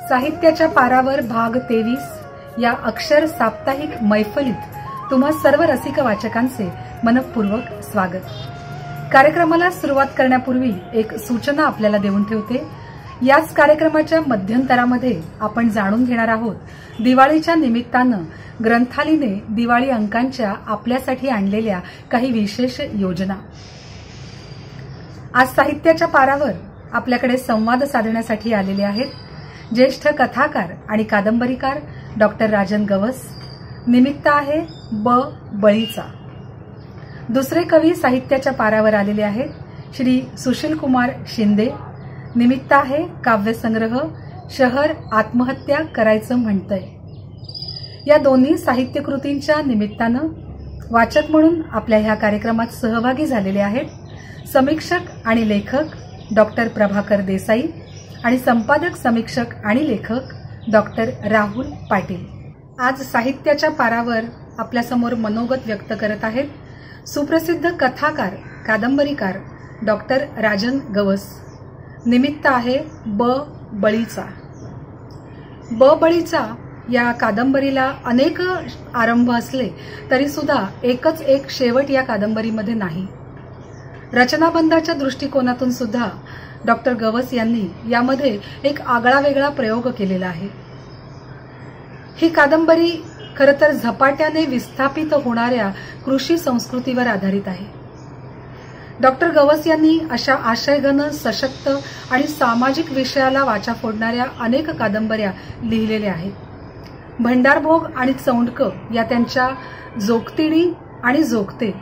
साहित्याच्या पारावर भाग 23 या अक्षर साप्ताहिक मैफलीत तुम्हा सर्व रसिक वाचकांचे मनपूर्वक स्वागत। कार्यक्रमाला सुरुवात करण्यापूर्वी एक सूचना आपल्याला देऊन ठेवते। याच कार्यक्रमाच्या मध्यंतरामध्ये आपण जाणून घेणार आहोत दिवाळीच्या निमित्तानं ग्रंथालीने दिवाळी अंकांच्या आपल्यासाठी आणलेल्या काही विशेष योजना। आज साहित्याच्या पारावर आपल्याकडे संवाद साधण्यासाठी आलेले आहेत ज्येष्ठ कथाकार आणि कादंबरीकार डॉक्टर राजन गवस। निमित्त आहे बळीचा। दुसरे कवी साहित्याच्या पारावर आलेले आहेत श्री सुशील कुमार शिंदे। निमित्त आहे काव्यसंग्रह शहर आत्महत्या करायचं म्हणतंय। या दोन्ही साहित्यकृतींच्या निमित्तानं वाचक म्हणून आपल्या ह्या कार्यक्रमात सहभागी झालेले आहेत समीक्षक आणि लेखक डॉक्टर प्रभाकर देसाई आणि संपादक समीक्षक आणि लेखक डॉक्टर राहुल पाटील। आज साहित्याच्या पारावर आपल्यासमोर मनोगत व्यक्त करत आहेत सुप्रसिद्ध कथाकार कादंबरीकार डॉक्टर राजन गवस। निमित्त आहे बळीचा। बळीचा या कादंबरीला अनेक आरंभ असले तरी सुद्धा एकच एक शेवट या कादंबरीमध्ये नाही। रचनाबंधाच्या दृष्टिकोनातून सुद्धा डॉक्टर गवस यांनी यामध्ये एक आगळा वेगळा प्रयोग केलेला आहे। ही कादंबरी खरं तर झपाट्याने विस्थापित होणाऱ्या कृषी संस्कृतीवर आधारित आहे। डॉक्टर गवस यांनी अशा आशयघन सशक्त आणि सामाजिक विषयाला वाचा फोडणाऱ्या अनेक कादंबऱ्या लिहिलेल्या आहेत। भंडारभोग आणि चौंडक या त्यांच्या जोगतिणी आणि जोगते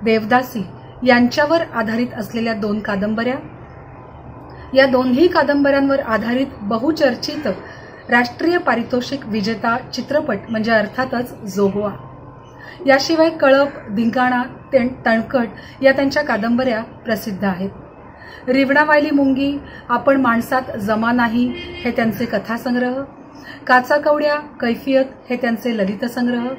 देवदासी यांच्यावर आधारित असलेल्या दोन कादंबऱ्या। या दोन्ही कादंबऱ्यांवर आधारित बहुचर्चित राष्ट्रीय पारितोषिक विजेता चित्रपट म्हणजे अर्थातच जोगवा। याशिवाय कळप धिंगाणा तणकट या त्यांच्या कादंबऱ्या प्रसिद्ध आहेत। रिवणावायली मुंगी आपण माणसात जमा नाही हे त्यांचे कथासंग्रह, काचा कवड्या कैफियत हे त्यांचे ललित संग्रह।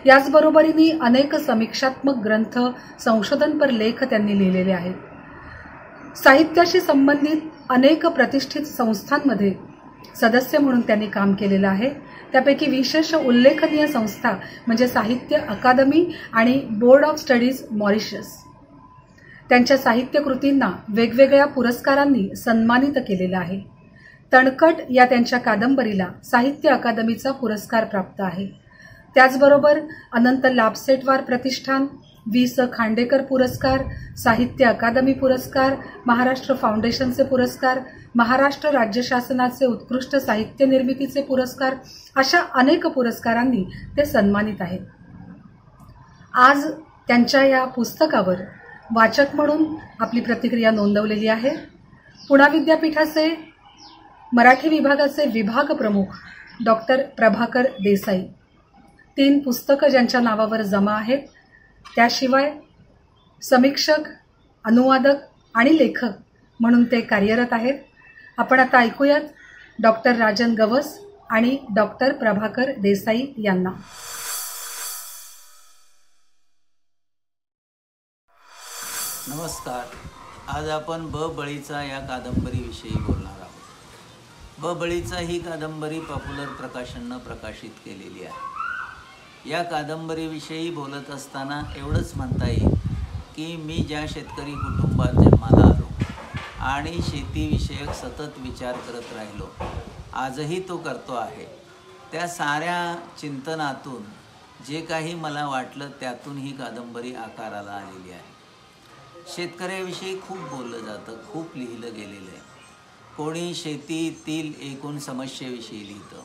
याचबरोबरीने अनेक समीक्षात्मक ग्रंथ संशोधनपर लेख त्यांनी लिहिलेले आहेत। साहित्याशी संबंधित अनेक प्रतिष्ठित संस्थांमध्ये सदस्य म्हणून त्यांनी काम केलेलं आहे। त्यापैकी विशेष उल्लेखनीय संस्था म्हणजे साहित्य अकादमी आणि बोर्ड ऑफ स्टडीज मॉरिशस। त्यांच्या साहित्य कृतींना वेगवेगळ्या पुरस्कारांनी सन्मानित केलेलं आहे। तणकट या त्यांच्या कादंबरीला साहित्य अकादमीचा पुरस्कार प्राप्त आहे। त्याचबरोबर अनंत लाभसेटवार प्रतिष्ठान, वि.स. खांडेकर पुरस्कार, साहित्य अकादमी पुरस्कार, महाराष्ट्र फाउंडेशनचे पुरस्कार, महाराष्ट्र राज्य शासनाचे उत्कृष्ट साहित्य निर्मितीचे पुरस्कार अशा अनेक पुरस्कारांनी ते सन्मानित आहेत। आज त्यांच्या या पुस्तकावर वाचक म्हणून आपली प्रतिक्रिया नोंदवलेली आहे पुणे विद्यापीठाचे मराठी विभागाचे विभाग प्रमुख डॉक्टर प्रभाकर देसाई। 3 पुस्तकं ज्यांच्या नावावर जमा आहेत। त्याशिवाय समीक्षक अनुवादक आणि लेखक म्हणून ते कार्यरत आहेत। आपण आता ऐकूयात डॉक्टर राजन गवस आणि डॉक्टर प्रभाकर देसाई यांना। नमस्कार। आज आपण बळीचा या कादंबरीविषयी बोलणार आहोत। बळीचा ही कादंबरी पॉप्युलर प्रकाशननं प्रकाशित केलेली आहे। या कादंबरीविषयी बोलत असताना एवढंच म्हणता येईल की मी ज्या शेतकरी कुटुंबात जन्माला आलो आणि शेतीविषयक सतत विचार करत राहिलो, आजही तो करतो आहे, त्या साऱ्या चिंतनातून जे काही मला वाटलं त्यातून ही कादंबरी आकाराला आलेली आहे। शेतकऱ्याविषयी खूप बोललं जातं, खूप लिहिलं गेलेलं आहे। कोणी शेतीतील एकूण समस्येविषयी लिहितं,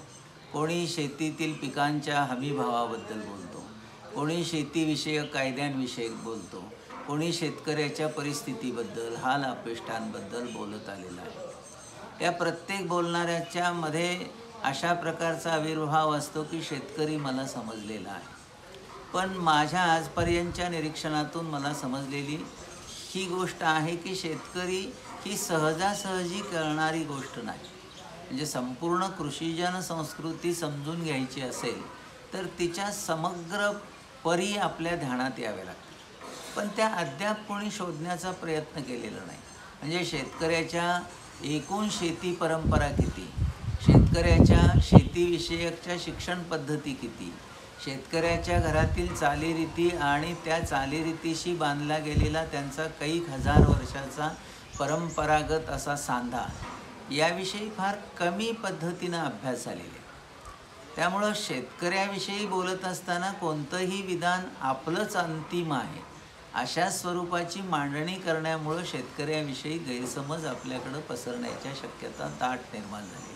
कोणी शेतीतील पिकांच्या हमीभावाबद्दल बोलतो, कोणी शेतीविषयक कायद्यांविषयक बोलतो, कोणी शेतकऱ्याच्या परिस्थितीबद्दल हाल अपेष्टांबद्दल बोलत आलेला आहे। या प्रत्येक बोलणाऱ्याच्या मध्ये अशा प्रकारचा आविर्भाव असतो की शेतकरी मला समजलेला आहे। पण माझ्या आजपर्यंतच्या निरीक्षणातून मला समजलेली ही गोष्ट आहे की शेतकरी ही सहजासहजी करणारी गोष्ट नाही। म्हणजे संपूर्ण कृषीजन संस्कृती समजून घ्यायची असेल तर तिच्या समग्र परी आपल्या ध्यानात यावे लागते, पण त्या अद्याप कोणी शोधण्याचा प्रयत्न केलेला नाही। म्हणजे शेतकऱ्याच्या एकूण शेती परंपरा किती, शेतकऱ्याच्या शेतीविषयकच्या शिक्षण पद्धती किती, शेतकऱ्याच्या घरातील चालीरीती आणि त्या चालीरीतीशी बांधला गेलेला त्यांचा कैक हजार वर्षाचा परंपरागत असा सांधा, याविषयी फार कमी पद्धतीनं अभ्यास झालेला आहे. त्यामुळं शेतकऱ्याविषयी बोलत असताना कोणतंही विधान आपलंच अंतिम आहे अशा स्वरूपाची मांडणी करण्यामुळं शेतकऱ्याविषयी गैरसमज आपल्याकडं पसरण्याच्या शक्यता दाट निर्माण झालेली आहे.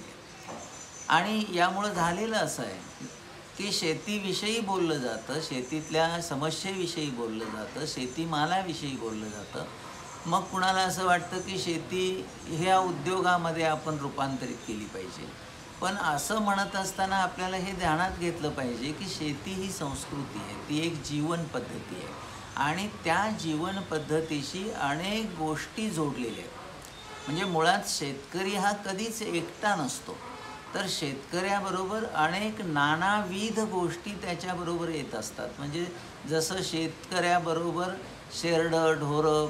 आणि यामुळं झालेलं असं आहे की शेतीविषयी बोललं जातं, शेतीतल्या समस्येविषयी बोललं जातं, शेतीमालाविषयी बोललं जातं. मग कुणाला असं वाटतं की शेती ह्या उद्योगामध्ये आपण रूपांतरित केली पाहिजे. पण असं म्हणत असताना आपल्याला हे ध्यानात घेतलं पाहिजे की शेती ही संस्कृती आहे, ती एक जीवन पद्धती आहे आणि त्या जीवन पद्धतीशी अनेक गोष्टी जोडलेल्या आहेत. म्हणजे मुळात शेतकरी हा कधीच एकटा नसतो, तर शेतकऱ्याबरोबर अनेक नानाविध गोष्टी त्याच्याबरोबर येत असतात. म्हणजे जसं शेतकऱ्याबरोबर शेरडं, ढोरं,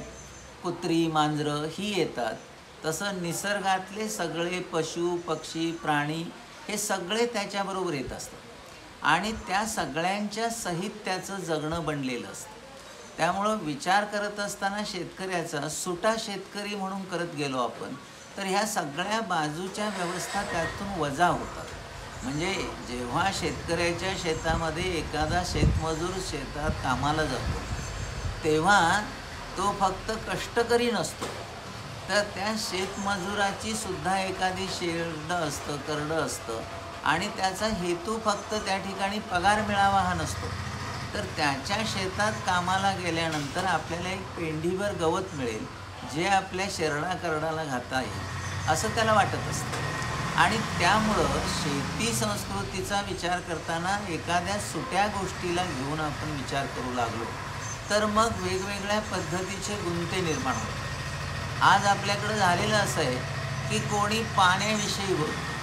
कुत्री, मांजरं ही येतात, तसं निसर्गातले सगळे पशु, पक्षी, प्राणी हे सगळे त्याच्याबरोबर येत असतात आणि त्या सगळ्यांच्या सहित त्याचं जगणं बनलेलं असतं. त्यामुळं विचार करत असताना शेतकऱ्याचा सुटा शेतकरी म्हणून करत गेलो आपण, तर ह्या सगळ्या बाजूच्या व्यवस्था त्यातून वजा होतात. म्हणजे जेव्हा शेतकऱ्याच्या शेतामध्ये एखादा शेतमजूर शेतात कामाला जातो, तेव्हा तो फक्त कष्टकरी नसतो, तर त्या शेतमजुराची सुद्धा एखादी शेरडं असतं, करडं असतं आणि त्याचा हेतू फक्त त्या ठिकाणी पगार मिळावा हा नसतो, तर त्याच्या शेतात कामाला गेल्यानंतर आपल्याला एक पेंढीभर गवत मिळेल जे आपल्या शेरडा करडाला घालता येईल असं त्याला वाटत असतं. आणि त्यामुळं शेती संस्कृतीचा विचार करताना एखाद्या सुट्या गोष्टीला घेऊन आपण विचार करू लागलो तर मग वेगवेगळ्या पद्धतीचे गुंते निर्माण होतात. आज आपल्याकडं झालेलं असं आहे की कोणी पाण्याविषयी बोलतो,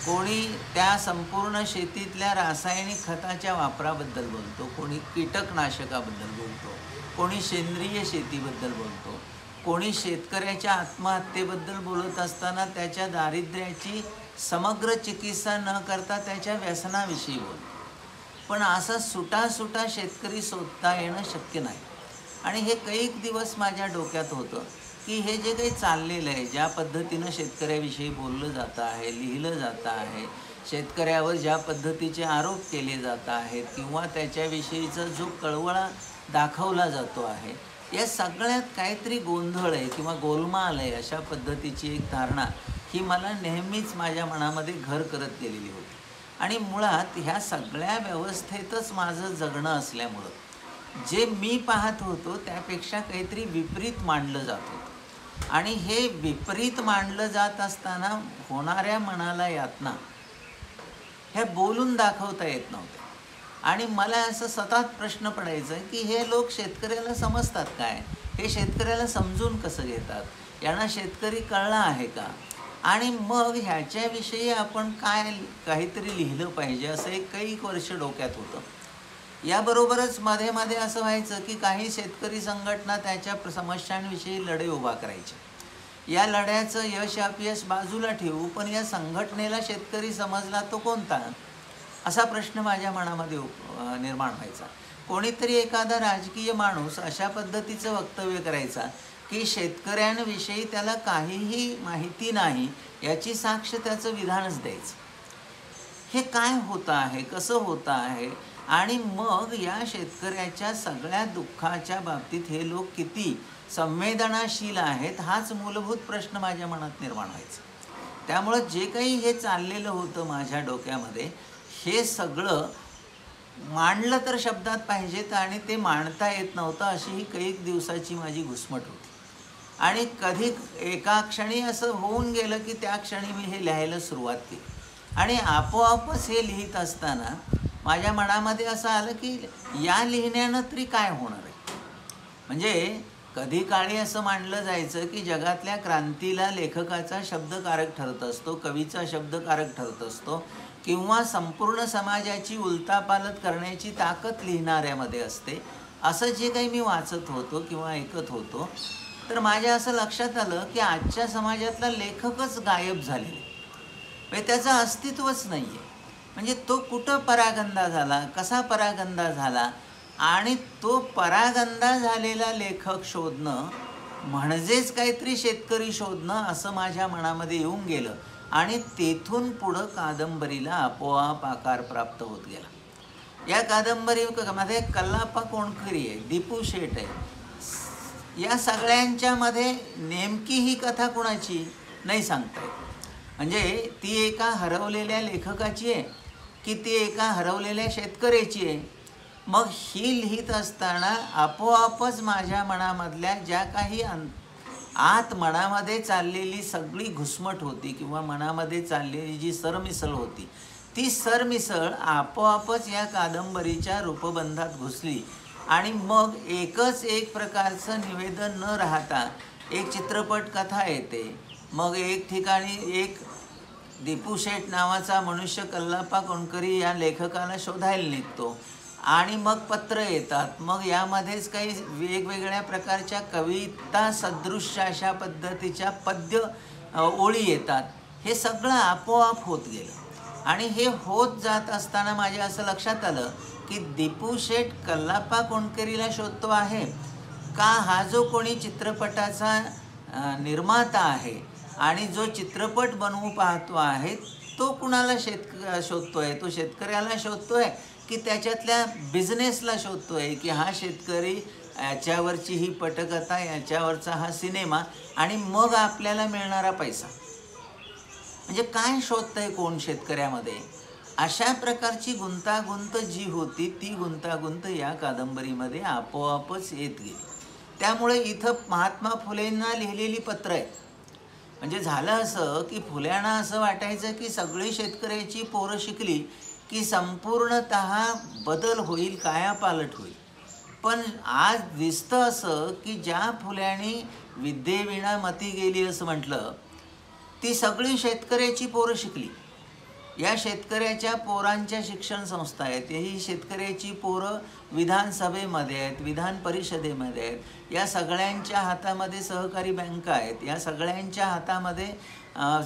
कोणी त्या संपूर्ण शेतीतल्या रासायनिक खताच्या वापराबद्दल बोलतो, कोणी कीटकनाशकाबद्दल बोलतो, कोणी सेंद्रिय शेतीबद्दल बोलतो, कोणी शेतकऱ्याच्या आत्महत्येबद्दल बोलत असताना त्याच्या दारिद्र्याची समग्र चिकित्सा न करता त्याच्या व्यसनाविषयी बोलतो. पण असा सुटा शेतकरी शोधता येणं शक्य नाही. आणि हे कैक दिवस माझ्या डोक्यात होतं की हे जे काही चाललेलं आहे, ज्या पद्धतीनं शेतकऱ्याविषयी बोललं जातं आहे, लिहिलं जातं आहे, शेतकऱ्यावर ज्या पद्धतीचे आरोप केले जात आहेत किंवा त्याच्याविषयीचा जो कळवळा दाखवला जातो आहे, या सगळ्यात काहीतरी गोंधळ आहे किंवा गोलमाल आहे अशा पद्धतीची एक धारणा ही मला नेहमीच माझ्या मनामध्ये घर करत गेलेली होती. आणि मुळात ह्या सगळ्या व्यवस्थेतच माझं जगणं असल्यामुळं जे मी पाहत होतो त्यापेक्षा काहीतरी विपरीत मांडलं जात होतं. आणि हे विपरीत मांडलं जात असताना होणाऱ्या मनाला यातना हे बोलून दाखवता येत नव्हते. आणि मला असं सतत प्रश्न पडायचा की हे लोक शेतकऱ्याला समजतात काय, हे शेतकऱ्याला समजून कसं घेतात, यांना शेतकरी कळला आहे का, आणि मग ह्याच्याविषयी आपण काहीतरी लिहिलं पाहिजे असं एक काही वर्ष डोक्यात होतं. याबरोबरच मध्ये मध्ये असं व्हायचं की काही शेतकरी संघटना त्याच्या समस्यांविषयी लढे उभा करायचे. या लढ्याचं यश अपयश बाजूला ठेवू, पण या संघटनेला शेतकरी समजला तो कोणता असा प्रश्न माझ्या मनामध्ये निर्माण व्हायचा. कोणीतरी एखादा राजकीय माणूस अशा पद्धतीचं वक्तव्य करायचा की शेतकऱ्यांविषयी त्याला काहीही माहिती नाही याची साक्ष त्याचं विधानच द्यायचं. हे काय होतं आहे, कसं होतं आहे, आणि मग या शेतकऱ्याच्या सगळ्या दुःखाच्या बाबतीत हे लोक किती संवेदनाशील आहेत हाच मूलभूत प्रश्न माझ्या मनात निर्माण व्हायचा. त्यामुळं जे काही हे चाललेलं होतं माझ्या डोक्यामध्ये, हे सगळं मांडलं तर शब्दात पाहिजेत आणि ते मांडता येत नव्हतं अशी ही कैक दिवसाची माझी घुसमट होती. आणि कधी एका क्षणी असं होऊन गेलं की त्या क्षणी मी हे लिहायला सुरुवात केली आणि आपोआपच हे लिहित असताना माझ्या मनामध्ये असं आलं की या लिहिण्यानं तरी काय होणार आहे. म्हणजे कधी काळी असं मानलं जायचं की जगातल्या क्रांतीला लेखकाचा शब्दकारक ठरत असतो, कवीचा शब्दकारक ठरत असतो, किंवा संपूर्ण समाजाची उलतापालत करण्याची ताकद लिहिणाऱ्यामध्ये असते. असं जे काही मी वाचत होतो किंवा ऐकत होतो, तर माझ्या असं लक्षात आलं की आजच्या समाजातला लेखकच गायब झालेला. म्हणजे त्याचं अस्तित्वच नाही आहे. म्हणजे तो कुठं परागंदा झाला, कसा परागंदा झाला, आणि तो परागंदा झालेला लेखक शोधणं म्हणजेच काहीतरी शेतकरी शोधणं असं माझ्या मनामध्ये येऊन गेलं. आणि तेथून पुढं कादंबरीला आपोआप आकार प्राप्त होत गेला. या कादंबरीमध्ये कल्लाप्पा कोणकरी आहे, दीपू शेठ आहे, या सगळ्यांच्यामध्ये नेमकी ही कथा कुणाची नाही सांगता येत. म्हणजे ती एका हरवलेल्या लेखकाची आहे की ती एका हरवलेल्या शेतकऱ्याची आहे. मग ही लिहित असताना आपोआपच माझ्या मनामधल्या ज्या काही आत मनामध्ये चाललेली सगळी घुसमट होती किंवा मनामध्ये चाललेली जी सरमिसळ होती, ती सरमिसळ आपोआपच या कादंबरीच्या रूपबंधात घुसली. आणि मग एकच एक प्रकारचं निवेदन न राहता एक चित्रपट कथा येते. मग एक ठिकाणी एक दीपू शेठ नावाचा मनुष्य कल्लाप्पा कोणकरी या लेखकाला शोधायला निघतो आणि मग पत्र येतात. मग यामध्येच काही वेगवेगळ्या प्रकारच्या कविता सदृश्य अशा पद्धतीच्या पद्य ओळी येतात. हे सगळं आपोआप होत गेलं. आणि हे होत जात असताना माझ्या असं लक्षात आलं की दीपू शेठ कल्लाप्पा कोणकरीला शोधतो आहे का हा जो कोणी चित्रपटाचा निर्माता आहे आणि जो चित्रपट बनवू पाहतो आहे तो कुणाला शोधतोय, तो शेतकऱ्याला शोधतोय की त्याच्यातल्या बिझनेसला शोधतोय की हा शेतकरी याच्यावरची ही पटकथा, याच्यावरचा हा सिनेमा आणि मग आपल्याला मिळणारा पैसा. म्हणजे काय शोधतंय कोण शेतकऱ्यामध्ये, अशा प्रकारची गुंतागुंत जी होती ती गुंतागुंत या कादंबरीमध्ये आपोआपच येत गेली. त्यामुळे इथं महात्मा फुलेंना लिहिलेली पत्र आहेत. म्हणजे झालं असं की फुल्यांना असं वाटायचं की सगळी शेतकऱ्याची पोरं शिकली की संपूर्णतः बदल होईल, कायापालट होईल. पण आज दिसतं असं की ज्या फुल्यांनी विद्येविना मती गेली असं म्हटलं, ती सगळी शेतकऱ्याची पोरं शिकली. या शेतकऱ्याच्या पोरांच्या शिक्षण संस्था आहेत, ही शेतकऱ्याची पोरं विधानसभेमध्ये आहेत, विधान परिषदेमध्ये आहेत, या सगळ्यांच्या हातामध्ये सहकारी बँका आहेत, या सगळ्यांच्या हातामध्ये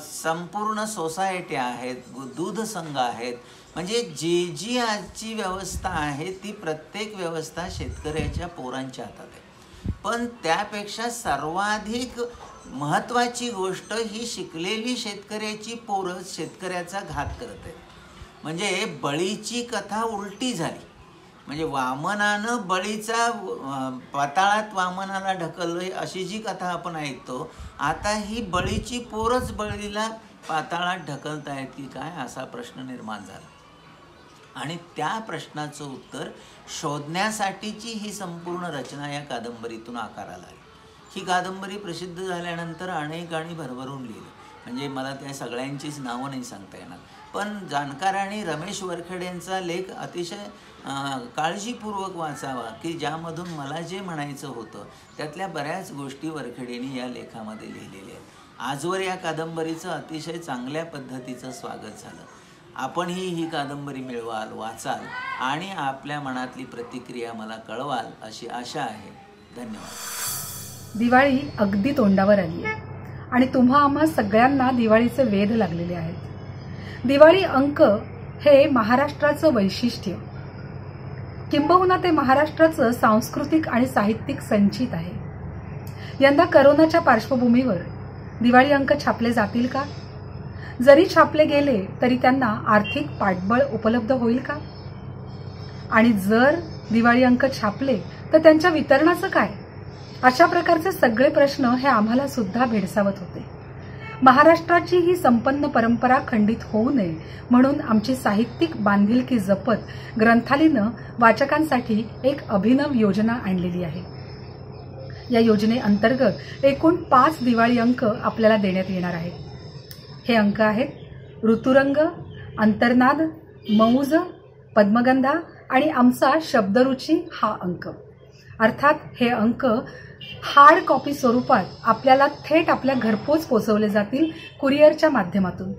संपूर्ण सोसायट्या आहेत, दूध संघ आहेत. म्हणजे जी आजची व्यवस्था आहे ती प्रत्येक व्यवस्था शेतकऱ्याच्या पोरांच्या हातात आहे. पण त्यापेक्षा सर्वाधिक महत्त्वाची गोष्ट ही शिकलेली शेतकऱ्याची पोरं शेतकऱ्याचा घात करत आहेत. म्हणजे बळीची कथा उलटी झाली. म्हणजे वामनानं बळीचा पाताळात वामनाला ढकललं अशी जी कथा आपण ऐकतो, आता ही बळीची पोरच बळीला पाताळात ढकलतायत की काय, असा प्रश्न निर्माण झाला. आणि त्या प्रश्नाचं उत्तर शोधण्यासाठीची ही संपूर्ण रचना या कादंबरीतून आकाराला आली. ही कादंबरी प्रसिद्ध झाल्यानंतर अनेकांनी भरभरून लिहिलं. म्हणजे मला त्या सगळ्यांचीच नावं नाही सांगता येणार, पण जाणकारांनी रमेश वरखेडेंचा लेख अतिशय काळजीपूर्वक वाचावा की ज्यामधून मला जे म्हणायचं होतं त्यातल्या बऱ्याच गोष्टी वरखेडेंनी या लेखामध्ये लिहिलेल्या आहेत. आजवर या कादंबरीचं अतिशय चांगल्या पद्धतीचं स्वागत झालं. आपणही ही कादंबरी मिळवाल, वाचाल आणि आपल्या मनातली प्रतिक्रिया मला कळवाल अशी आशा आहे. धन्यवाद. दिवाळी अगदी तोंडावर आली आहे आणि तुम्हा आम्हा सगळ्यांना दिवाळीचे वेध लागलेले आहेत. दिवाळी अंक हे महाराष्ट्राचं वैशिष्ट्य, किंबहुना ते महाराष्ट्राचं सांस्कृतिक आणि साहित्यिक संचित आहे. यंदा करोनाच्या पार्श्वभूमीवर दिवाळी अंक छापले जातील का? जरी छापले गेले तरी त्यांना आर्थिक पाठबळ उपलब्ध होईल का? आणि जर दिवाळी अंक छापले तर त्यांच्या वितरणाचं काय? अशा प्रकारचे सगळे प्रश्न हे आम्हाला सुद्धा भेडसावत होते. महाराष्ट्राची ही संपन्न परंपरा खंडित होऊ नये म्हणून आमची साहित्यिक बांधिलकी जपत ग्रंथालयानं वाचकांसाठी एक अभिनव योजना आणलेली आहे. या योजनेअंतर्गत एकूण 5 दिवाळी अंक आपल्याला देण्यात येणार आहेत. हे अंक आहेत ऋतुरंग, अंतर्नाद, मौज, पद्मगंधा आणि आमचा शब्दरुची हा अंक. अर्थात हे अंक हार्ड कॉपी स्वरूपात आपल्याला थेट आपल्या घरपोच पोचवले जातील कुरिअरच्या माध्यमातून.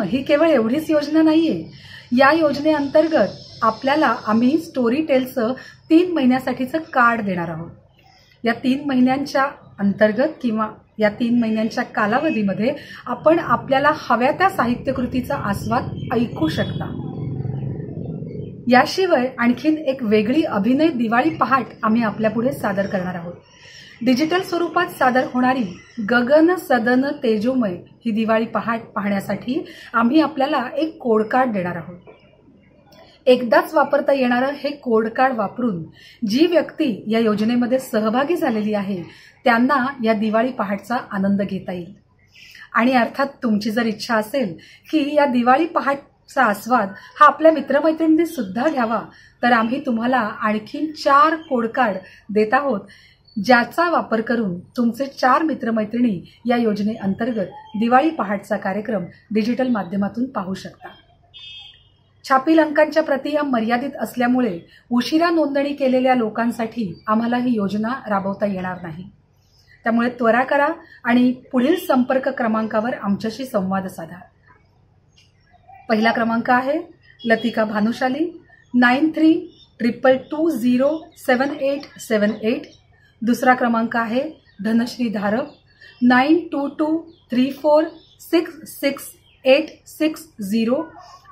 ही केवळ एवढीच योजना नाहीये. या योजनेअंतर्गत आपल्याला आम्ही स्टोरी टेलचं 3 महिन्यासाठीचं कार्ड देणार आहोत. या 3 महिन्यांच्या अंतर्गत किंवा या 3 महिन्यांच्या कालावधीमध्ये आपण आपल्याला हव्या त्या साहित्यकृतीचा आस्वाद ऐकू शकता। याशिवाय आणखीन एक वेगळी अभिनय दिवाळी पहाट आम्ही आपल्यापुढे सादर करणार आहोत। डिजिटल स्वरूपात सादर होणारी गगन सदन तेजोमय ही दिवाळी पहाट पाहण्यासाठी आम्ही आपल्याला एक कोड कार्ड देणार आहोत। एकदाच वापरता येणारं हे कोड कार्ड वापरून जी व्यक्ती या योजनेमध्ये सहभागी झालेली आहे त्यांना या दिवाळी पहाटचा आनंद घेता येईल। आणि अर्थात तुमची जर इच्छा असेल की या दिवाळी पहाटचा आस्वाद हा आपल्या मित्रमैत्रिणींनी सुद्धा घ्यावा, तर आम्ही तुम्हाला आणखीन 4 कोड कार्ड देत आहोत, ज्याचा वापर करून तुमचे 4 मित्रमैत्रिणी या योजनेअंतर्गत दिवाळी पहाटचा कार्यक्रम डिजिटल माध्यमातून पाहू शकता। छापील अंकांच्या प्रती या मर्यादित असल्यामुळे उशिरा नोंदणी केलेल्या लोकांसाठी आम्हाला ही योजना राबवता येणार नाही। त्यामुळे त्वरा करा आणि पुढील संपर्क क्रमांकावर आमच्याशी संवाद साधा। पहिला क्रमांक आहे लतिका भानुशाली 9322207878। दुसरा क्रमांक आहे धनश्री धारप 9223466860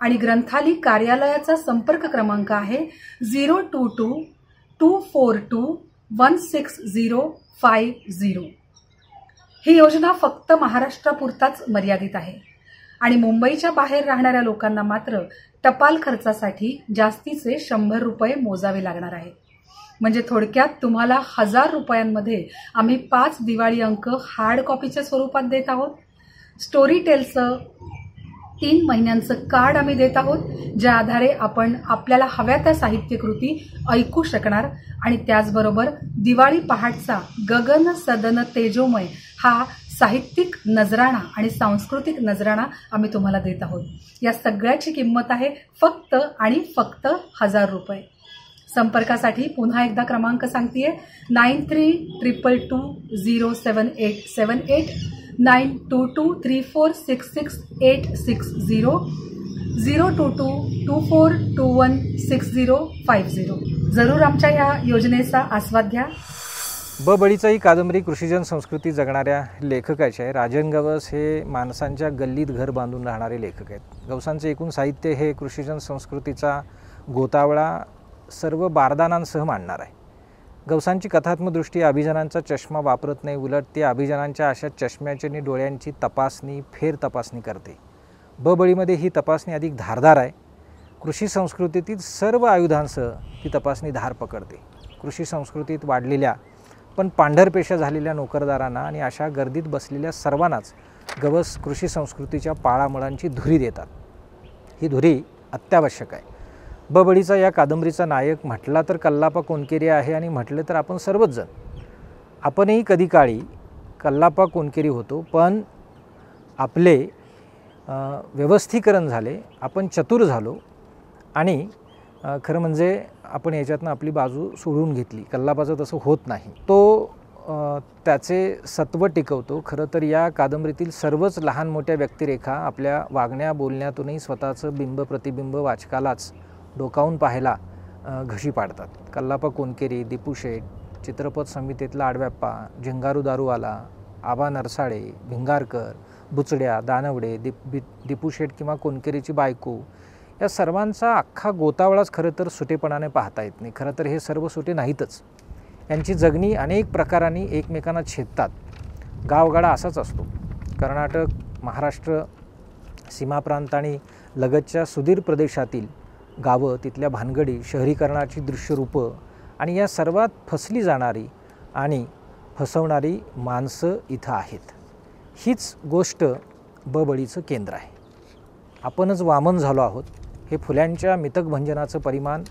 आणि ग्रंथाली कार्यालयाचा संपर्क क्रमांक आहे 0222421650। ही योजना फक्त महाराष्ट्रापुरताच मर्यादित आहे आणि मुंबईच्या बाहेर राहणाऱ्या लोकांना मात्र टपाल खर्चासाठी जास्तीचे 100 रुपये मोजावे लागणार आहे। म्हणजे थोडक्यात तुम्हाला 1000 रुपयांमध्ये आम्ही 5 दिवाळी अंक हार्ड कॉपीच्या स्वरूपात देत आहोत। स्टोरी टेलचं 3 महिन्यांचं कार्ड आम्ही देत आहोत, ज्या आधारे आपण आपल्याला हव्या त्या साहित्यकृती ऐकू शकणार आणि त्याचबरोबर दिवाळी पहाटचा गगन सदन तेजोमय हा साहित्यिक नजराणा आणि सांस्कृतिक नजराणा आम्ही तुम्हाला देत आहोत। या सगळ्याची किंमत आहे फक्त आणि फक्त 1000 रुपये। संपर्कासाठी पुन्हा एकदा क्रमांक सांगतेय 9322207878 9223466860 02224216050। जरूर आमच्या या योजनेचा आस्वाद घ्या। बळीचा ही कादंबरी कृषीजन संस्कृती जगणाऱ्या लेखकाचे आहे। राजन गवस हे माणसांच्या गल्लीत घर बांधून राहणारे लेखक आहेत। गवसांचे एकूण साहित्य हे कृषीजन संस्कृतीचा गोतावळा सर्व बारदानांसह मांडणार आहे। गवसांची कथात्मक दृष्टी अभिजनांचा चष्मा वापरत नाही, उलट ते अभिजनांच्या अशा चष्म्याची आणि डोळ्यांची तपासणी फेर तपासणी करते। बळीमध्ये ही तपासणी अधिक धारदार आहे। कृषी संस्कृतीतील सर्व आयुधांसह ती तपासणी धार पकडते। कृषी संस्कृतीत वाढलेल्या पण पांढरपेशा झालेल्या नोकरदारांना आणि अशा गर्दीत बसलेल्या सर्वांनाच गवस कृषी संस्कृतीच्या पाळामुळांची धुरी देतात। ही धुरी अत्यावश्यक आहे। बळीचा या कादंबरीचा नायक म्हटला तर कल्लापा कोणकेरी आहे आणि म्हटले तर आपण सर्वच जण। आपणही कधी काळी कल्लापा कोणकेरी होतो, पण आपले व्यवस्थीकरण झाले, आपण चतुर झालो आणि खरं म्हणजे आपण याच्यातनं आपली बाजू सोडून घेतली। कल्लापाचं तसं होत नाही, तो त्याचे सत्व टिकवतो। खरं तर या कादंबरीतील सर्वच लहान मोठ्या व्यक्तिरेखा आपल्या वागण्या बोलण्यातूनही स्वतःचं बिंब प्रतिबिंब वाचकालाच डोकावून पाहायला घशी पाडतात। कल्लापा कोणकेरी, दीपू शेठ, चित्रपट समितीतला आडव्याप्पा, झिंगारू दारूवाला, आबा नरसाळे, भिंगारकर, बुचड्या, दानवडे, दीपू शेठ किंवा कोणकेरीची बायको, या सर्वांचा अख्खा गोतावळाच खरं तर सुटेपणाने पाहता येत नाही। खरं तर हे सर्व सुटे नाहीतच, यांची जगणी अनेक प्रकारांनी एकमेकांना छेदतात। गावगाडा असाच असतो। कर्नाटक, महाराष्ट्र सीमाप्रांत आणि लगतच्या सुदीर प्रदेशातील गावं, तिथल्या भानगडी, शहरीकरणाची दृश्यरूपं आणि या सर्वात फसली जाणारी आणि फसवणारी माणसं इथं आहेत। हीच गोष्ट बळीचं केंद्र आहे। आपणच वामन झालो आहोत हे फुल्यांच्या मितकभंजनाचं परिमाण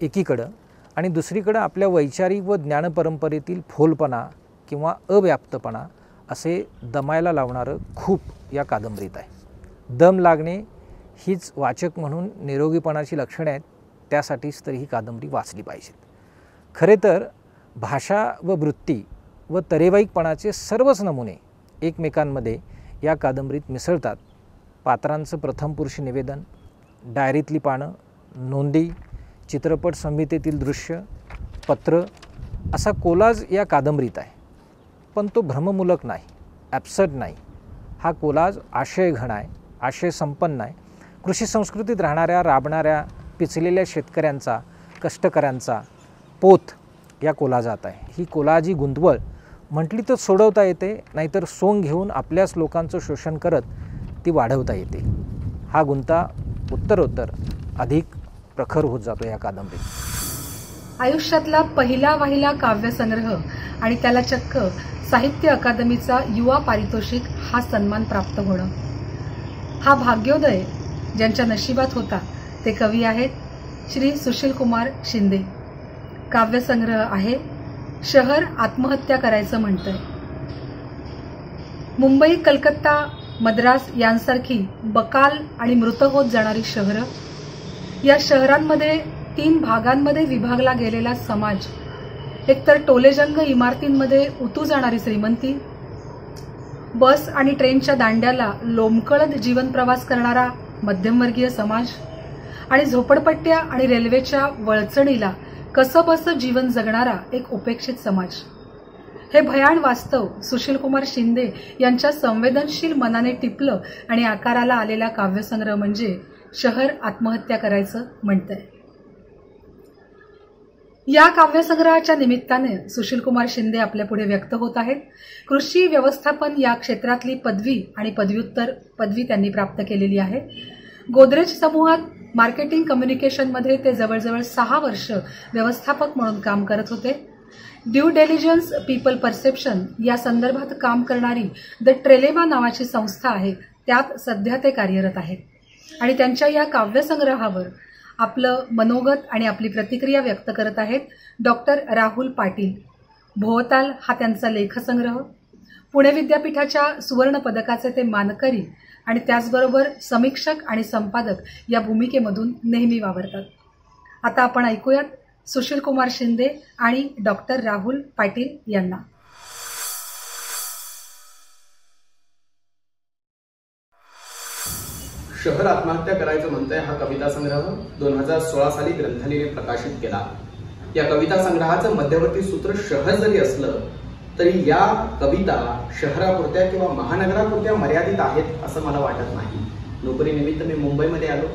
एकीकडं आणि दुसरीकडं आपल्या वैचारिक व ज्ञानपरंपरेतील फोलपणा किंवा अव्याप्तपणा असे दमायला लावणारं खूप या कादंबरीत आहे। दम लागणे हीच वाचक म्हणून निरोगीपणाची लक्षणे आहेत, त्यासाठीच तर ही कादंबरी वाचली पाहिजेत। खरे तर भाषा व वृत्ती व तरेवाईकपणाचे सर्वच नमुने एकमेकांमध्ये या कादंबरीत मिसळतात। पात्रांचं प्रथमपुरुषी निवेदन, डायरीतली पानं, नोंदी, चित्रपट संहितेतील दृश्य, पत्र असा कोलाज या कादंबरीत आहे। पण तो भ्रममूलक नाही, ॲब्सर्ड नाही. हा कोलाज आशयघन आहे, आशय संपन्न आहे. कृषी संस्कृतीत राहणाऱ्या, राबणाऱ्या, पिचलेल्या शेतकऱ्यांचा, कष्टकऱ्यांचा पोत या कोलाजात आहे. ही कोलाजी गुंतवळ म्हटली तर सोडवता येते, नाहीतर सोंग घेऊन आपल्याच लोकांचं शोषण करत ती वाढवता येते. हा गुंता उत्तरोत्तर अधिक प्रखर होत जातो या कादंबरीत. आयुष्यातला पहिला वाहिला काव्यसंग्रह आणि त्याला चक्क साहित्य अकादमीचा युवा पारितोषिक हा सन्मान प्राप्त होणं, हा भाग्योदय ज्यांच्या नशिबात होता ते कवी आहेत श्री सुशीलकुमार शिंदे. काव्यसंग्रह आहे शहर आत्महत्या करायचं म्हणतंय. मुंबई, कलकत्ता, मद्रास यांसारखी बकाल आणि मृत होत जाणारी शहरं, या शहरांमध्ये 3 भागांमध्ये विभागला गेलेला समाज, एकतर टोलेजंग इमारतींमध्ये उतू जाणारी श्रीमंती, बस आणि ट्रेनच्या दांड्याला लोंबकळत जीवन प्रवास करणारा मध्यमवर्गीय समाज, आणि झोपडपट्ट्या आणि रेल्वेच्या वळचणीला कसंबसं जीवन जगणारा एक उपेक्षित समाज. हे भयान वास्तव सुशीलकुमार शिंदे यांच्या संवेदनशील मनाने टिपलं आणि आकाराला आलेला काव्यसंग्रह म्हणजे शहर आत्महत्या करायचं म्हणतंय. या काव्यसंग्रहाच्या निमित्ताने सुशीलकुमार शिंदे आपल्या पुढे व्यक्त होत आहेत. कृषी व्यवस्थापन या क्षेत्रातली पदवी आणि पदव्युत्तर पदवी त्यांनी प्राप्त केलेली आहे. गोदरेज समूहात मार्केटिंग कम्युनिकेशनमध्ये ते जवळजवळ 6 वर्ष व्यवस्थापक म्हणून काम करत होते. ड्यू डेलिजन्स पीपल परसेप्शन या संदर्भात काम करणारी द ट्रेलेमा नावाची संस्था आहे, त्यात सध्या ते कार्यरत आहेत. आणि त्यांच्या या काव्यसंग्रहावर आपलं मनोगत आणि आपली प्रतिक्रिया व्यक्त करत आहेत डॉक्टर राहुल पाटील. भोवताल हा त्यांचा लेखसंग्रह. पुणे विद्यापीठाच्या सुवर्ण पदकाचे ते मानकरी आणि त्याचबरोबर समीक्षक आणि संपादक या भूमिकेमधून नेहमी वावरतात. आता आपण ऐकूयात सुशीलकुमार शिंदे आणि डॉक्टर राहुल पाटील यांना. शहर आत्महत्या करायचं म्हणतंय हा कविता संग्रह 2016 साली ग्रंथालयाने प्रकाशित केला. या कविता संग्रहाचं मध्यवर्ती सूत्र शहर जरी असलं तरी या कविता शहरापुरत्या किंवा महानगरापुरत्या मर्यादित आहेत असं मला वाटत नाही. नोकरीनिमित्त मी मुंबईमध्ये आलो.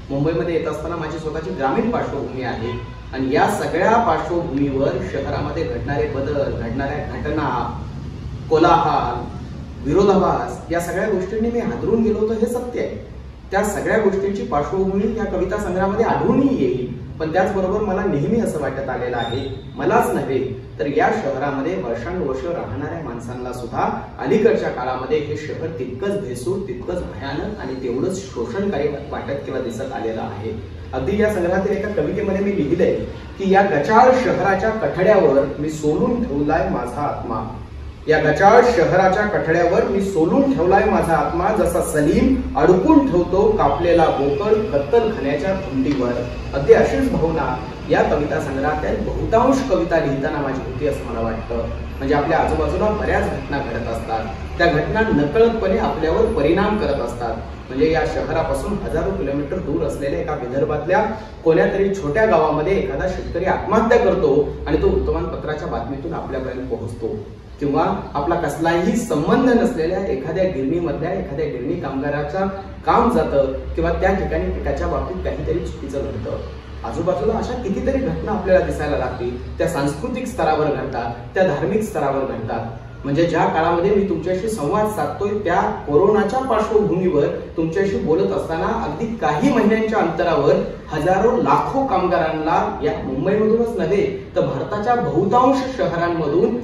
मुंबईमध्ये येत असताना माझी स्वतःची ग्रामीण पार्श्वभूमी आहे आणि या सगळ्या पार्श्वभूमीवर शहरामध्ये घडणारे बदल, घडणाऱ्या घटना, कोलाहल, विरोधाभास या सगळ्या गोष्टींनी मी हादरून गेलो होतो, हे सत्य आहे. त्या सगळ्या गोष्टींची पार्श्वभूमी या कविता संग्रहामध्ये आढळूनही येईल. पण त्याचबरोबर मला नेहमी असं वाटत आलेलं आहे, मलाच नव्हे तर या शहरामध्ये वर्षानुवर्ष राहणाऱ्या माणसांना सुद्धा अलीकडच्या काळामध्ये हे शहर तितकंच भेसूर, तितकंच भयानक आणि तेवढंच शोषणकारी वाटत किंवा दिसत आलेलं आहे. अगदी या संग्रहातील एका कवितेमध्ये मी लिहिलंय की या गचाळ शहराच्या कठड्यावर मी सोलून ठेवलाय माझा आत्मा. या गचाळ शहराच्या कठड्यावर मी सोलून ठेवलाय माझा आत्मा, जसा सलीम अडकून ठेवतो कापलेला बोकड कत्तलखान्याच्या धुंडीवर. अगदी अशीच भावना या कविता संग्रहात बहुतांश कविता लिहिताना माझी होती असं मला वाटतं. म्हणजे आपल्या आजूबाजूला बऱ्याच घटना घडत असतात, त्या घटना नकळतपणे आपल्यावर परिणाम करत असतात. म्हणजे या शहरापासून हजारो किलोमीटर दूर असलेल्या एका विदर्भातल्या कोणत्यातरी छोट्या गावामध्ये एखादा शेतकरी आत्महत्या करतो आणि तो वर्तमानपत्राच्या बातमीतून आपल्यापर्यंत पोहोचतो. किंवा आपला कसलाही संबंध नसलेल्या एखाद्या गिरणीमधल्या एखाद्या गिरणी कामगाराचं काम जातं किंवा त्या ठिकाणी पिकाच्या बाबतीत काहीतरी चुकीचं घडतं. आजूबाजूला अशा कितीतरी घटना आपल्याला दिसायला लागतील. त्या सांस्कृतिक स्तरावर घडतात, त्या धार्मिक स्तरावर घडतात. म्हणजे ज्या काळामध्ये मी तुमच्याशी संवाद साधतोय त्या कोरोनाच्या पार्श्वभूमीवर तुमच्याशी बोलत असताना अगदी काही महिन्यांच्या अंतरावर हजारो लाखो कामगारांना या मुंबईमधूनच नव्हे तर भारताच्या बहुतांश शहरांमधून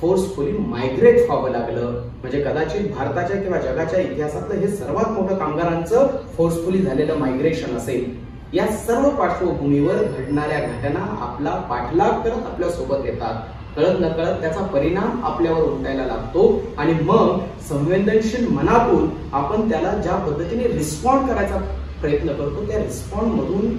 फोर्सफुली मायग्रेट व्हावं लागलं. म्हणजे कदाचित भारताच्या किंवा जगाच्या इतिहासातलं हे सर्वात मोठं कामगारांचं फोर्सफुली झालेलं मायग्रेशन असेल. या सर्व पार्श्वभूमीवर घडणाऱ्या घटना आपला पाठलाग करत आपल्या सोबत येतात. कळत नकळत त्याचा परिणाम आपल्यावर उमटायला लागतो आणि मग संवेदनशील मनातून आपण त्याला ज्या पद्धतीने रिस्पॉन्ड करायचा प्रयत्न करतो त्या रिस्पॉन्ड मधून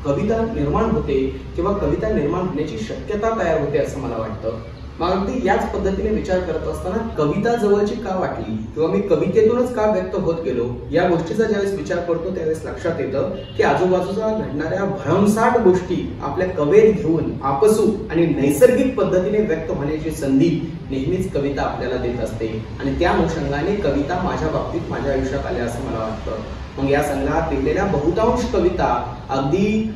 कविता निर्माण होते किंवा कविता निर्माण होण्याची शक्यता तयार होते असं मला वाटतं. मग अगदी याच पद्धतीने विचार करत असताना कविता जवळची का वाटली किंवा मी कवितेतूनच का व्यक्त होत गेलो, या गोष्टीचा ज्यावेळेस विचार करतो त्यावेळेस लक्षात येतं की आजूबाजूचा घडणाऱ्या भरमसाठ गोष्टी आपल्या कवेत घेऊन आपसू आणि नैसर्गिक पद्धतीने व्यक्त होण्याची संधी नेहमीच कविता आपल्याला देत असते आणि त्या अनुषंगाने कविता माझ्या बाबतीत माझ्या आयुष्यात आल्या असं मला वाटतं. मग या संग्रहात लिहिलेल्या बहुतांश कविता अगदी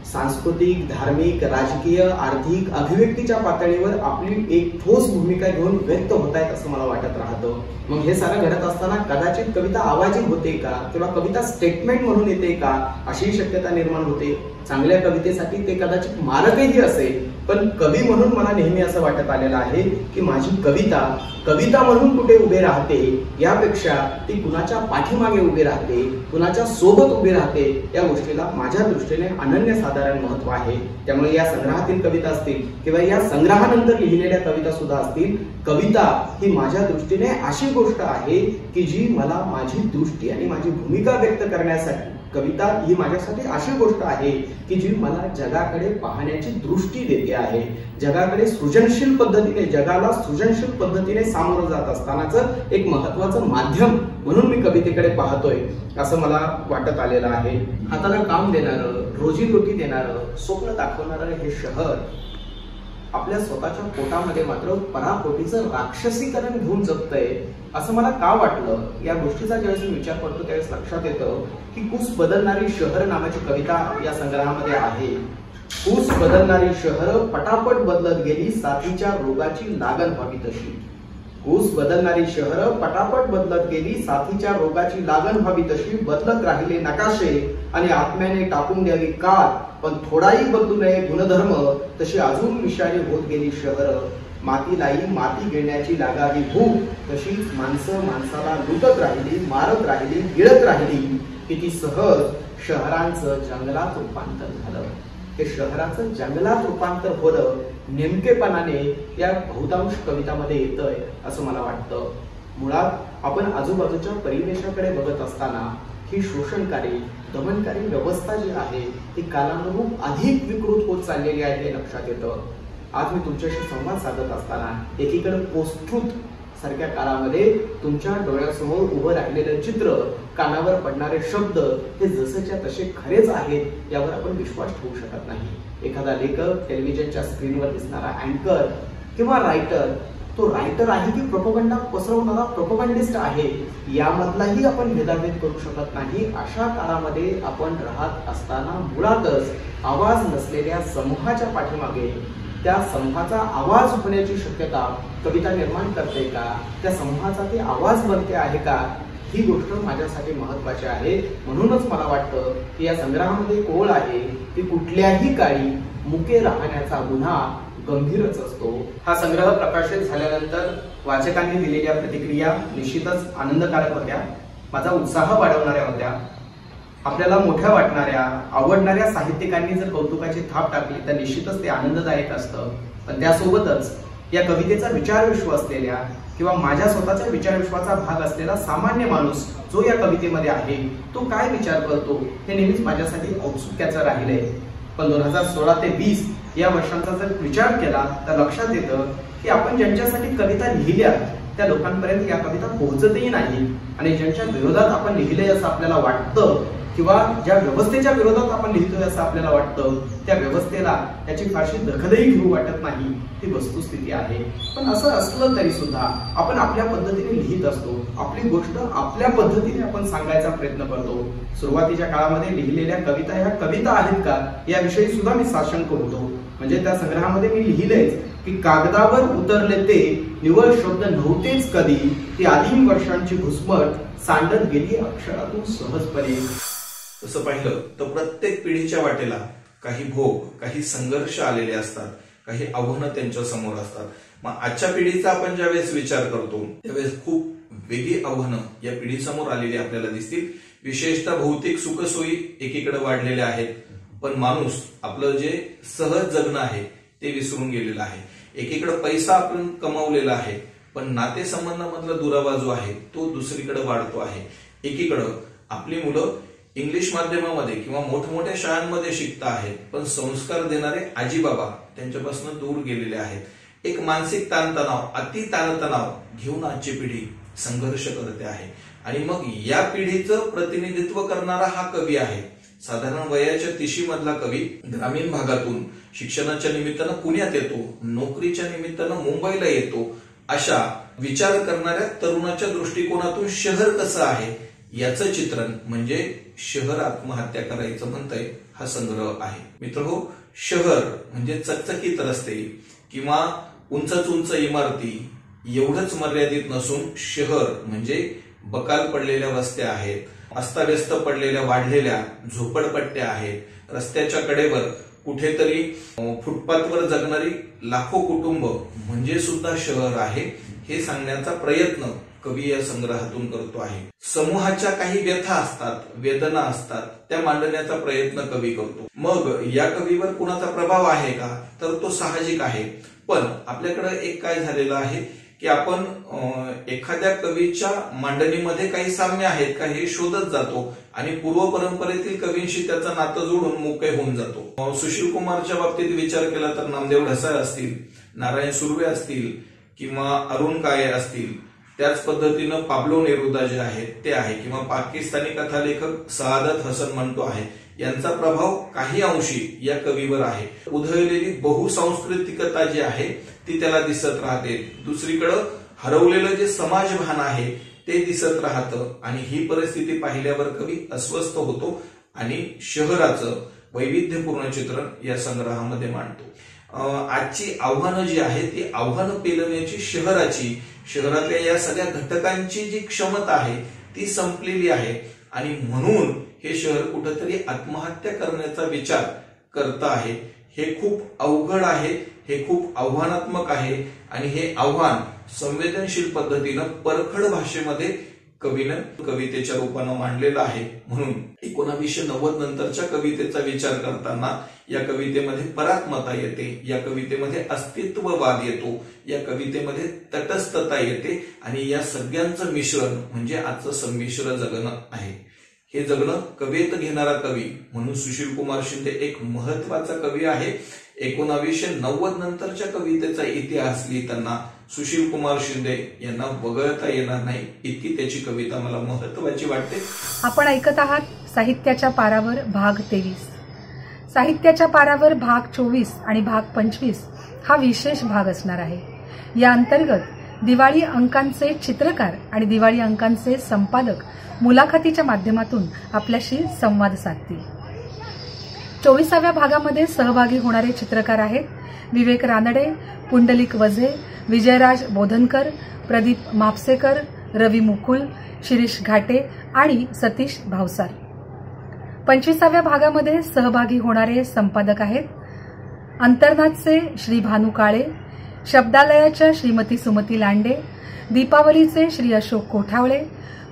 सांस्कृतिक, धार्मिक, राजकीय, आर्थिक, अभिव्यक्तीच्या पातळीवर आपली एक ठोस भूमिका घेऊन व्यक्त होत आहेत असं मला वाटत राहतं. मग हे सारं घडत असताना कदाचित कविता आवाजी होते का किंवा कविता स्टेटमेंट म्हणून येते का अशी शक्यता निर्माण होते. चांगल्या कवितेसाठी ते कदाचित मारकही असेल, पण कवी म्हणून मला नेहमी असं वाटत आलेलं आहे की माझी कविता म्हणून कुठे उभे राहते यापेक्षा ती कुणाच्या पाठीमागे उभी राहते, कुणाच्या सोबत उभी राहते, या गोष्टीला माझ्या दृष्टीने अनन्यसाधारण महत्व आहे. त्यामुळे या संग्रहातील कविता असतील किंवा या संग्रहानंतर लिहिलेल्या कविता सुद्धा असतील, कविता ही माझ्या दृष्टीने अशी गोष्ट आहे की जी मला माझी दृष्टी आणि माझी भूमिका व्यक्त करण्यासाठी, कविता ही माझ्यासाठी अशी गोष्ट आहे की जी मला जगाकडे पाहण्याची दृष्टी देते आहे. जगाकडे सृजनशील पद्धतीने, जगाला सृजनशील पद्धतीने सामोरं जात असतानाच एक महत्वाचं माध्यम म्हणून मी कवितेकडे पाहतोय असं मला वाटत आलेलं आहे. हाताला काम देणारं, रोजीरोटी देणारं, स्वप्न दाखवणारं हे शहर आपल्या स्वतःच्या पोटामध्ये मात्र पराकोटीचं राक्षसीकरण घेऊन जगतंय असं मला का वाटलं, या गोष्टीचा ज्यावेळेस मी विचार करतो त्यावेळेस लक्षात येतं की कूस बदलणारी शहर नावाची कविता या संग्रहामध्ये आहे. कूस बदलणारी शहर पटापट बदलत गेली, साथीच्या रोगाची लागण व्हावी तशी. कूस बदलणारी शहर पटापट बदलत गेली, साथीच्या रोगाची लागण व्हावी तशी. बदलत राहिले नकाशे आणि आत्म्याने टाकून द्यावी कात, पण थोडाही बदलू नये गुणधर्म, तशी अजून विषारी होत गेली शहर. मातीलाही माती गिळण्याची लागावी भूक, तशीच माणसं माणसाला लुटत राहिली, मारत राहिली, गिळत राहिली. किती सहज शहरांचं जंगलात रूपांतर झालं. हे शहराचं जंगलात रूपांतर होणं नेमकेपणाने या बहुतांश कवितामध्ये येतंय असं मला वाटतं. मुळात आपण आजूबाजूच्या परिवेशाकडे बघत असताना ही शोषणकारी, दमनकारी व्यवस्था जी आहे ती कालानुरूप अधिक विकृत होत चाललेली आहे हे लक्षात येतं. आज मी तुमच्याशी संवाद साधत असताना एकीकडे पोस्ट ट्रूथ सारख्या काळामध्ये तुमच्या डोळ्यासमोर उभं राहिलेलं चित्र, कानावर पडणारे शब्द हे जसेच्या तसे खरेच आहेत यावर आपण विश्वास ठेवू शकत नाही. एखादा लेखक, टेलिव्हिजनच्या स्क्रीनवर दिसणारा अँकर किंवा रायटर, तो रायटर आहे की प्रोपगंडा पसरवणारा प्रोपगंडिस्ट आहे यामधलाही आपण भेदाभेद करू शकत नाही. अशा काळामध्ये आपण राहत असताना मुळातच आवाज नसलेल्या समूहाच्या पाठीमागे त्या समूहाचा आवाज होण्याची शक्यता कविता निर्माण करते का, त्या समूहाचा ते आवाज बनते आहे का, ही गोष्ट माझ्यासाठी महत्वाची आहे. म्हणूनच मला वाटतं की या संग्रहामध्ये ओळ आहे ती कुठल्याही काळी मुके राहण्याचा गुन्हा गंभीरच असतो. हा संग्रह प्रकाशित झाल्यानंतर वाचकांनी दिलेल्या प्रतिक्रिया निश्चितच आनंदकारक होत्या, माझा उत्साह वाढवणाऱ्या होत्या. आपल्याला मोठ्या वाटणाऱ्या, आवडणाऱ्या साहित्यिकांनी जर कौतुकाची थाप टाकली तर निश्चितच ते आनंददायक असतं. पण त्यासोबतच या कवितेचा विचारविश्व असलेल्या किंवा माझ्या स्वतःच्या विचारविश्वाचा भाग असलेला सामान्य माणूस जो या कवितेमध्ये आहे तो काय विचार करतो हे नेहमीच माझ्यासाठी औत्सुक्याचं राहिलंय. पण 2016 ते 20 या वर्षांचा जर विचार केला तर लक्षात येतं की आपण ज्यांच्यासाठी कविता लिहिल्या त्या लोकांपर्यंत या कविता पोहोचतही नाही आणि ज्यांच्या विरोधात आपण लिहिले असं आपल्याला वाटतं किंवा ज्या व्यवस्थेच्या विरोधात आपण लिहितोय असं आपल्याला वाटतं त्या व्यवस्थेला त्याची फारशी दखलही घेऊ वाटत नाही, ही वस्तुस्थिती आहे. पण असं असलं तरी सुद्धा आपण आपल्या पद्धतीने लिहित असतो, आपली गोष्ट आपल्या पद्धतीने आपण सांगायचा प्रयत्न करतो. सुरुवातीच्या काळामध्ये लिहिलेल्या कविता ह्या कविता आहेत का याविषयी सुद्धा मी साशंक होतो. म्हणजे त्या संग्रहामध्ये मी लिहिलेच की कागदावर उतरले ते निवळ शब्द नव्हतेच कधी, ती आदिम वर्षांची घुसमट सांडत गेली अक्षरातून सहजपणे. तसं पाहिलं तर प्रत्येक पिढीच्या वाटेला काही भोग, काही संघर्ष आलेले असतात, काही आव्हानं त्यांच्या समोर असतात. मग आजच्या पिढीचा आपण ज्यावेळेस विचार करतो त्यावेळेस खूप वेगळी आव्हानं या पिढीसमोर आलेली आपल्याला दिसतील. विशेषतः भौतिक सुखसोयी एकीकडे वाढलेल्या आहेत, पण माणूस आपलं जे सहज जगणं आहे ते विसरून गेलेलं आहे. एकीकडे पैसा आपण कमावलेला आहे, पण नातेसंबंधामधला दुरावा जो आहे तो दुसरीकडे वाढतो आहे. एकीकडं आपली मुलं इंग्लिश माध्यमामध्ये किंवा मोठमोठ्या शाळांमध्ये शिकता आहेत, पण संस्कार देणारे आजी बाबा त्यांच्यापासून दूर गेलेले आहेत. एक मानसिक ताणतणाव, अति ताणतणाव घेऊन आजची पिढी संघर्ष करते आहे. आणि मग या पिढीचं प्रतिनिधित्व करणारा हा कवी आहे. साधारण वयाच्या 30 मधला कवी ग्रामीण भागातून शिक्षणाच्या निमित्तानं पुण्यात येतो, नोकरीच्या निमित्तानं मुंबईला येतो. अशा विचार करणाऱ्या तरुणाच्या दृष्टिकोनातून शहर कसं आहे याचं चित्रण म्हणजे शहर आत्महत्या करायचं म्हणतंय हा संग्रह आहे. मित्रहो, शहर म्हणजे चकचकीत रस्ते किंवा उंच उंच इमारती एवढंच मर्यादित नसून शहर म्हणजे बकाल पडलेल्या वस्त्या आहेत, अस्ताव्यस्त पडलेल्या वाढलेल्या झोपडपट्ट्या आहेत, रस्त्याच्या कडेवर कुठेतरी फुटपाथवर जगणारी लाखो कुटुंब म्हणजे सुद्धा शहर आहे, हे सांगण्याचा प्रयत्न कवी या संग्रहातून करतो आहे. समूहाच्या काही व्यथा असतात, वेदना असतात, त्या मांडण्याचा प्रयत्न कवी करतो. मग या कवीवर कुणाचा प्रभाव आहे का, तर तो साहजिक आहे. पण आपल्याकडे एक काय झालेलं आहे की आपण एखाद्या कवीच्या मांडणीमध्ये काही साम्य आहेत का हे शोधत जातो आणि पूर्व परंपरेतील कवींशी त्याचं नातं जोडून मोकळे होऊन जातो. सुशील कुमारच्या बाबतीत विचार केला तर नामदेव ढसाळ असतील, नारायण सुर्वे असतील किंवा अरुण काळे असतील, त्याच पद्धतीनं पाब्लो नेरुदा जे आहेत ते आहे, किंवा पाकिस्तानी कथालेखक सआदत हसन मंटो आहे, यांचा प्रभाव काही अंशी या कवीवर आहे. उधळलेली बहुसांस्कृतिकता जी आहे ती त्याला दिसत राहते. दुसरीकडं हरवलेलं जे समाजभान आहे ते दिसत राहतं आणि ही परिस्थिती पाहिल्यावर कवी अस्वस्थ होतो आणि शहराचं वैविध्यपूर्ण चित्रण या संग्रहामध्ये मांडतो. आजची आव्हानं जी आहे ती आव्हानं पेलण्याची शहरातल्या या सगळ्या घटकांची जी क्षमता आहे ती संपलेली आहे आणि म्हणून हे शहर कुठेतरी आत्महत्या करण्याचा विचार करत आहे. हे खूप अवघड आहे, हे खूप आव्हानात्मक आहे आणि हे आव्हान संवेदनशील पद्धतीनं परखड भाषेमध्ये कवीनं कवितेच्या रूपानं मांडलेलं आहे. म्हणून 1990 नंतरच्या कवितेचा विचार करताना या कवितेमध्ये परात्मता येते, या कवितेमध्ये अस्तित्ववाद येतो, या कवितेमध्ये तटस्थता येते आणि या सगळ्यांचं मिश्रण म्हणजे आजचं संमिश्र जगणं आहे. हे जगणं कवितेत घेणारा कवी म्हणून सुशील कुमार शिंदे एक महत्वाचा कवी आहे. 1990 नंतरच्या कवितेचा इतिहास लिहिताना सुशील कुमार शिंदे यांना वगळता येणार नाही, इतकी त्याची कविता मला महत्वाची वाटते. आपण ऐकत आहात साहित्याच्या पारावर भाग 23. साहित्याच्या पारावर भाग 24 आणि भाग 25 हा विशेष भाग असणार आहे. या अंतर्गत दिवाळी अंकांचे चित्रकार आणि दिवाळी अंकांचे संपादक मुलाखतीच्या माध्यमातून आपल्याशी संवाद साधतील. 24व्या भागामध्ये सहभागी होणारे चित्रकार आहेत विवेक रानडे, पुंडलिक वझे, विजयराज बोधनकर, प्रदीप म्हापसेकर, रवी मुकुल, शिरीष घाटे आणि सतीश भावसार. 25व्या भागामध्ये सहभागी होणारे संपादक आहेत अंतर्नाथचे श्री भानू काळे, शब्दालयाच्या श्रीमती सुमती लांडे, दीपावलीचे श्री अशोक कोठावळे,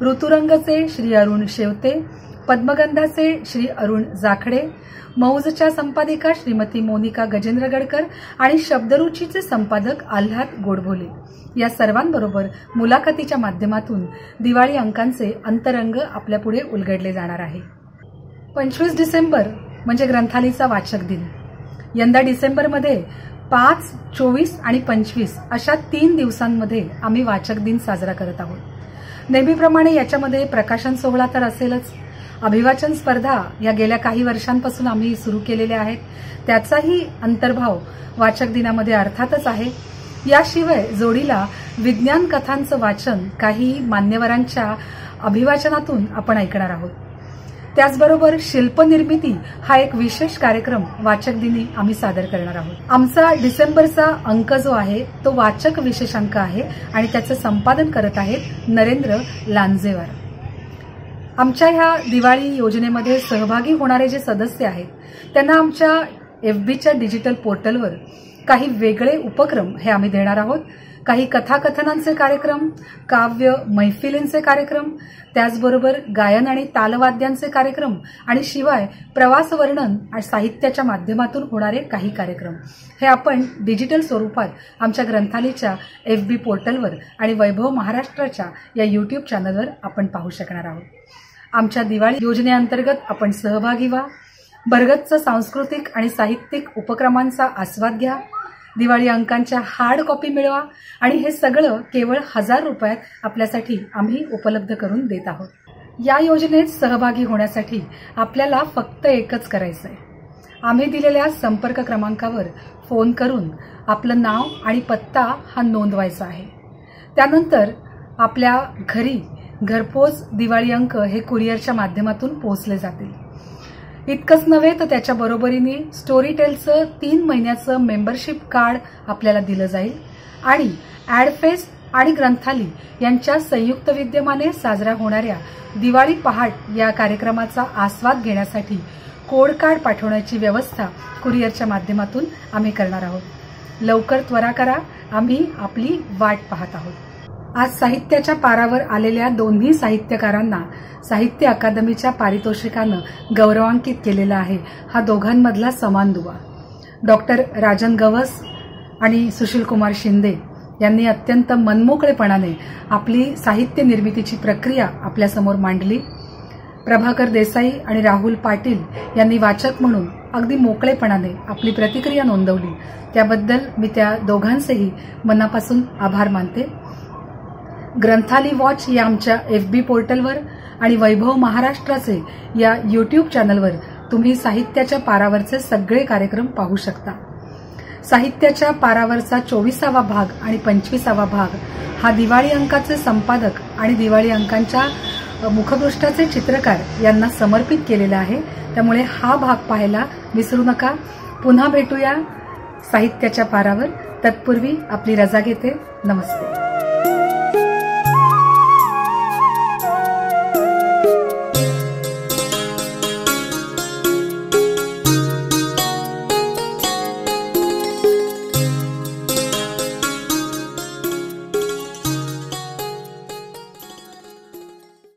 ऋतुरंगचे श्री अरुण शेवते, पद्मगंधाचे श्री अरुण जाखडे, मौजच्या संपादिका श्रीमती मोनिका गजेंद्र गडकर आणि शब्दरुचीचे संपादक आल्हाद गोडबोले या सर्वांबरोबर मुलाखतीच्या माध्यमातून दिवाळी अंकांचे अंतरंग आपल्यापुढे उलगडले जाणार आहे. 25 डिसेंबर म्हणजे ग्रंथालयाचा वाचक दिन. यंदा डिसेंबरमध्ये 5, 24 आणि 25 अशा 3 दिवसांमध्ये आम्ही वाचक दिन साजरा करत आहोत. नेहमीप्रमाणे याच्यामध्ये प्रकाशन सोहळा तर असेलच, अभिवाचन स्पर्धा या गेल्या काही वर्षांपासून आम्ही सुरू केलेल्या आहेत, त्याचाही अंतर्भाव वाचक दिनामध्ये अर्थातच आहे. याशिवाय जोडीला विज्ञान कथांचं वाचन काही मान्यवरांच्या अभिवाचनातून आपण ऐकणार आहोत. त्याचबरोबर शिल्पनिर्मिती हा एक विशेष कार्यक्रम वाचक दिनी आम्ही सादर करणार आहोत. आमचा डिसेंबरचा अंक जो आहे तो वाचक विशेषांक आहे आणि त्याचं संपादन करत आहेत नरेंद्र लांजेवार. आमच्या ह्या दिवाळी योजनेमध्ये सहभागी होणारे जे सदस्य आहेत त्यांना आमच्या FBच्या डिजिटल पोर्टलवर काही वेगळे उपक्रम हे आम्ही देणार आहोत. काही कथाकथनांचे कार्यक्रम, काव्य मैफिलींचे कार्यक्रम, त्याचबरोबर गायन आणि तालवाद्यांचे कार्यक्रम आणि शिवाय प्रवास वर्णन आणि साहित्याच्या माध्यमातून होणारे काही कार्यक्रम हे आपण डिजिटल स्वरूपात आमच्या ग्रंथालयाच्या FB पोर्टलवर आणि वैभव महाराष्ट्राच्या या YouTube चॅनलवर आपण पाहू शकणार आहोत. आमच्या दिवाळी योजनेअंतर्गत आपण सहभागी व्हा, भरगच्च सांस्कृतिक आणि साहित्यिक उपक्रमांचा आस्वाद घ्या, दिवाळी अंकांच्या हार्ड कॉपी मिळवा आणि हे सगळं केवळ 1000 रुपयात आपल्यासाठी आम्ही उपलब्ध करून देत आहोत. या योजनेत सहभागी होण्यासाठी आपल्याला फक्त एकच करायचं आहे. आम्ही दिलेल्या संपर्क क्रमांकावर फोन करून आपलं नाव आणि पत्ता हा नोंदवायचा आहे. त्यानंतर आपल्या घरी घरपोच दिवाळी अंक हे कुरिअरच्या माध्यमातून पोहोचले जातील. इतकंच नव्हे तर त्याच्या बरोबरीने स्टोरीटेलचं 3 महिन्याचं मेंबरशिप कार्ड आपल्याला दिलं जाईल आणि ॲडफेस्ट आणि ग्रंथाली यांच्या संयुक्त विद्यमाने साजरा होणाऱ्या दिवाळी पहाट या कार्यक्रमाचा आस्वाद घेण्यासाठी कोड कार्ड पाठवण्याची व्यवस्था कुरिअरच्या माध्यमातून आम्ही करणार आहोत. लवकर त्वरा करा, आम्ही आपली वाट पाहत आहोत. आज साहित्याच्या पारावर आलेल्या दोन्ही साहित्यकारांना साहित्य अकादमीच्या पारितोषिकानं गौरवांकित केलेला आहे. हा दोघांमधला समान दुवा. डॉक्टर राजन गवस आणि सुशील कुमार शिंदे यांनी अत्यंत मनमोकळेपणाने आपली साहित्य निर्मितीची प्रक्रिया आपल्यासमोर मांडली. प्रभाकर देसाई आणि राहुल पाटील यांनी वाचक म्हणून अगदी मोकळेपणाने आपली प्रतिक्रिया नोंदवली. त्याबद्दल मी त्या दोघांचेही मनापासून आभार मानते. ग्रंथाली वॉच या आमच्या FB पोर्टलवर आणि वैभव महाराष्ट्राचे या YouTube चॅनलवर तुम्ही साहित्याच्या पारावरचे सगळे कार्यक्रम पाहू शकता. साहित्याच्या पारावरचा 24वा भाग आणि 25वा भाग हा दिवाळी अंकाचे संपादक आणि दिवाळी अंकांच्या मुखपृष्ठाचे चित्रकार यांना समर्पित केलेला आहे. त्यामुळे हा भाग पाहायला विसरू नका. पुन्हा भेटूया साहित्याच्या पारावर. तत्पूर्वी आपली रजा घेते. नमस्ते.